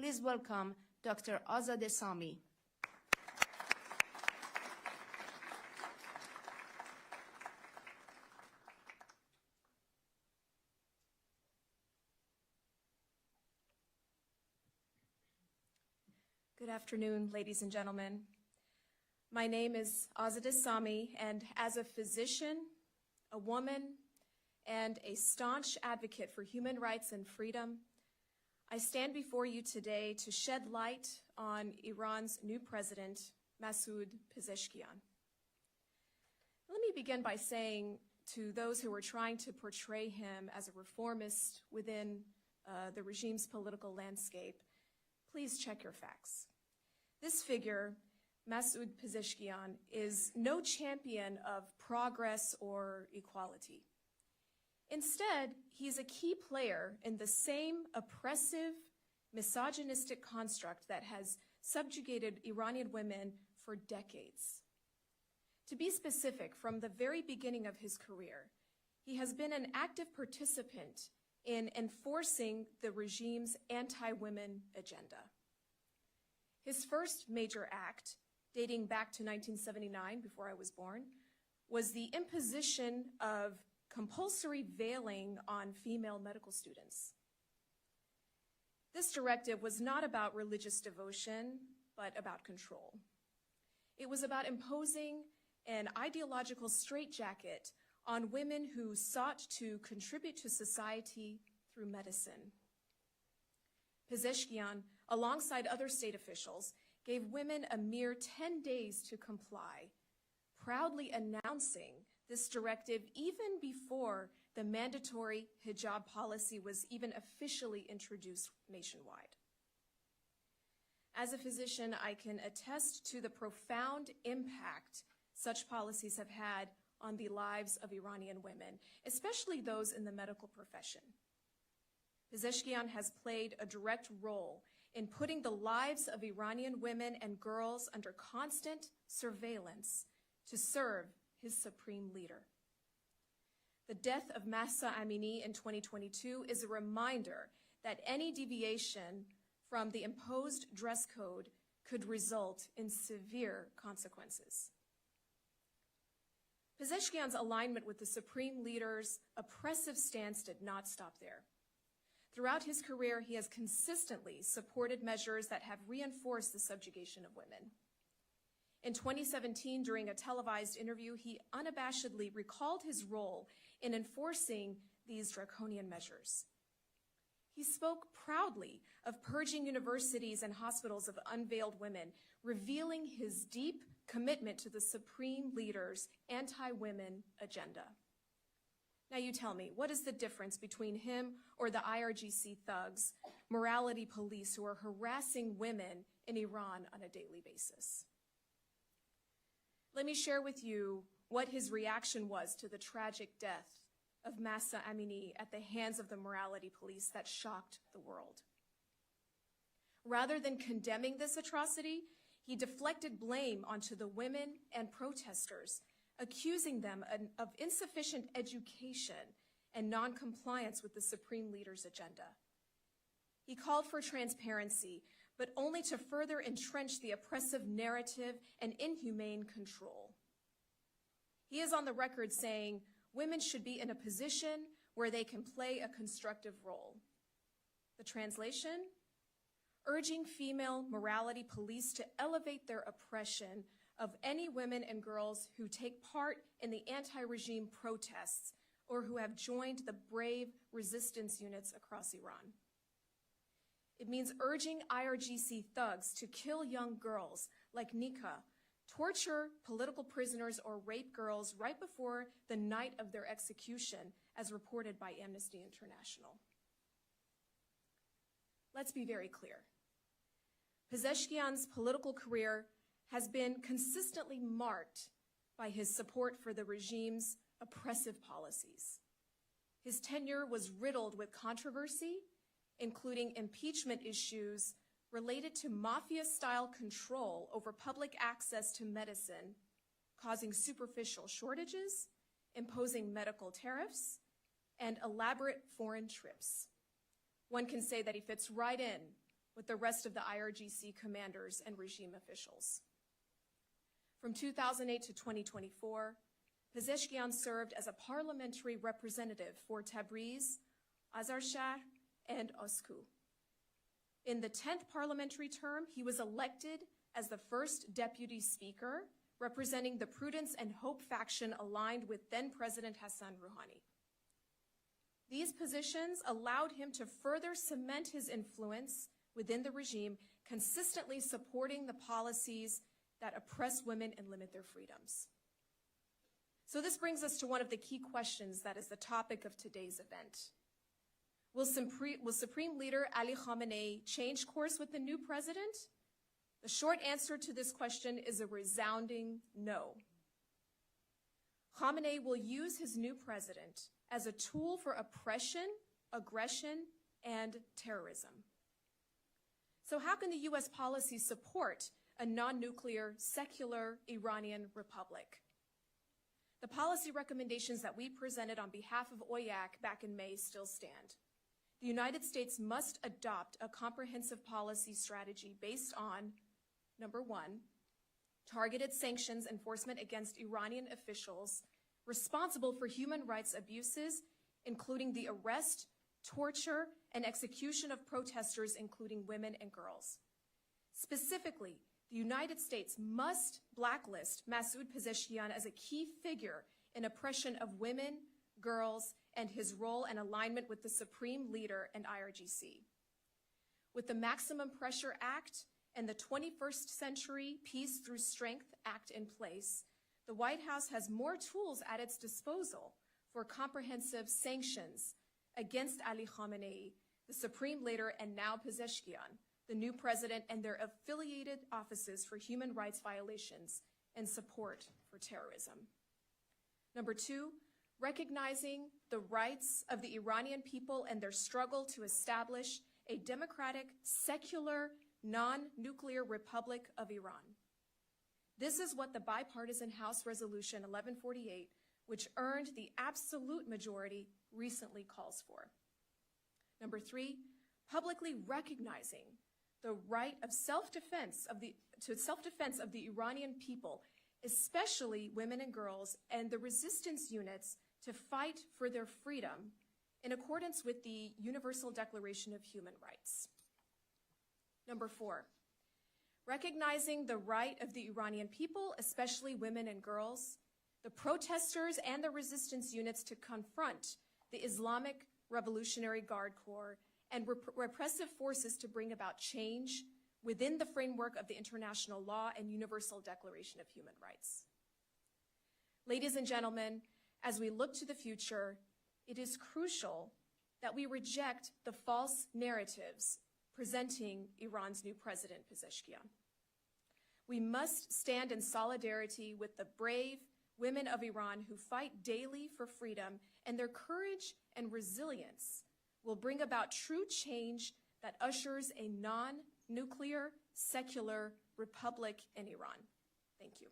Please welcome Dr. Azadeh Sami. Good afternoon, ladies and gentlemen. My name is Azadeh Sami, and as a physician, a woman, and a staunch advocate for human rights and freedom, I stand before you today to shed light on Iran's new president, Masoud Pezeshkian. Let me begin by saying to those who are trying to portray him as a reformist within the regime's political landscape, please check your facts. This figure, Masoud Pezeshkian, is no champion of progress or equality. Instead, he's a key player in the same oppressive, misogynistic construct that has subjugated Iranian women for decades. To be specific, from the very beginning of his career, he has been an active participant in enforcing the regime's anti-women agenda. His first major act, dating back to 1979, before I was born, was the imposition of compulsory veiling on female medical students. This directive was not about religious devotion, but about control. It was about imposing an ideological straitjacket on women who sought to contribute to society through medicine. Pezeshkian, alongside other state officials, gave women a mere 10 days to comply, proudly announcing this directive even before the mandatory hijab policy was even officially introduced nationwide. As a physician, I can attest to the profound impact such policies have had on the lives of Iranian women, especially those in the medical profession. Pezeshkian has played a direct role in putting the lives of Iranian women and girls under constant surveillance to serve his supreme leader. The death of Mahsa Amini in 2022 is a reminder that any deviation from the imposed dress code could result in severe consequences. Pezeshkian's alignment with the supreme leader's oppressive stance did not stop there. Throughout his career, he has consistently supported measures that have reinforced the subjugation of women. In 2017, during a televised interview, he unabashedly recalled his role in enforcing these draconian measures. He spoke proudly of purging universities and hospitals of unveiled women, revealing his deep commitment to the supreme leader's anti-women agenda. Now you tell me, what is the difference between him or the IRGC thugs, morality police who are harassing women in Iran on a daily basis? Let me share with you what his reaction was to the tragic death of Mahsa Amini at the hands of the morality police that shocked the world. Rather than condemning this atrocity, he deflected blame onto the women and protesters, accusing them of insufficient education and non-compliance with the supreme leader's agenda. He called for transparency, but only to further entrench the oppressive narrative and inhumane control. He is on the record saying women should be in a position where they can play a constructive role. The translation? Urging female morality police to elevate their oppression of any women and girls who take part in the anti-regime protests or who have joined the brave resistance units across Iran. It means urging IRGC thugs to kill young girls like Nika, torture political prisoners or rape girls right before the night of their execution, as reported by Amnesty International. Let's be very clear. Pezeshkian's political career has been consistently marked by his support for the regime's oppressive policies. His tenure was riddled with controversy, including impeachment issues related to mafia-style control over public access to medicine, causing superficial shortages, imposing medical tariffs, and elaborate foreign trips. One can say that he fits right in with the rest of the IRGC commanders and regime officials. From 2008 to 2024, Pezeshkian served as a parliamentary representative for Tabriz, Azadeh, and Osku. In the 10th parliamentary term, he was elected as the first deputy speaker, representing the Prudence and Hope faction aligned with then-President Hassan Rouhani. These positions allowed him to further cement his influence within the regime, consistently supporting the policies that oppress women and limit their freedoms. So this brings us to one of the key questions that is the topic of today's event. Will Supreme Leader Ali Khamenei change course with the new president? The short answer to this question is a resounding no. Khamenei will use his new president as a tool for oppression, aggression, and terrorism. So how can the U.S. policy support a non-nuclear, secular Iranian republic? The policy recommendations that we presented on behalf of OIAC back in May still stand. The United States must adopt a comprehensive policy strategy based on, number one, targeted sanctions enforcement against Iranian officials responsible for human rights abuses, including the arrest, torture, and execution of protesters, including women and girls. Specifically, the United States must blacklist Masoud Pezeshkian as a key figure in oppression of women, girls, and his role and alignment with the Supreme Leader and IRGC. With the Maximum Pressure Act and the 21st Century Peace Through Strength Act in place, the White House has more tools at its disposal for comprehensive sanctions against Ali Khamenei, the Supreme Leader, and now Pezeshkian, the new president, and their affiliated offices for human rights violations and support for terrorism. Number two, recognizing the rights of the Iranian people and their struggle to establish a democratic, secular, non-nuclear Republic of Iran. This is what the bipartisan House Resolution 1148, which earned the absolute majority, recently calls for. Number three, publicly recognizing the right of self-defense of the Iranian people, especially women and girls, and the resistance units to fight for their freedom in accordance with the Universal Declaration of Human Rights. Number four, recognizing the right of the Iranian people, especially women and girls, the protesters and the resistance units to confront the Islamic Revolutionary Guard Corps and repressive forces to bring about change within the framework of the international law and Universal Declaration of Human Rights. Ladies and gentlemen, as we look to the future, it is crucial that we reject the false narratives presenting Iran's new president, Pezeshkian. We must stand in solidarity with the brave women of Iran who fight daily for freedom, and their courage and resilience will bring about true change that ushers a non-nuclear, secular republic in Iran. Thank you.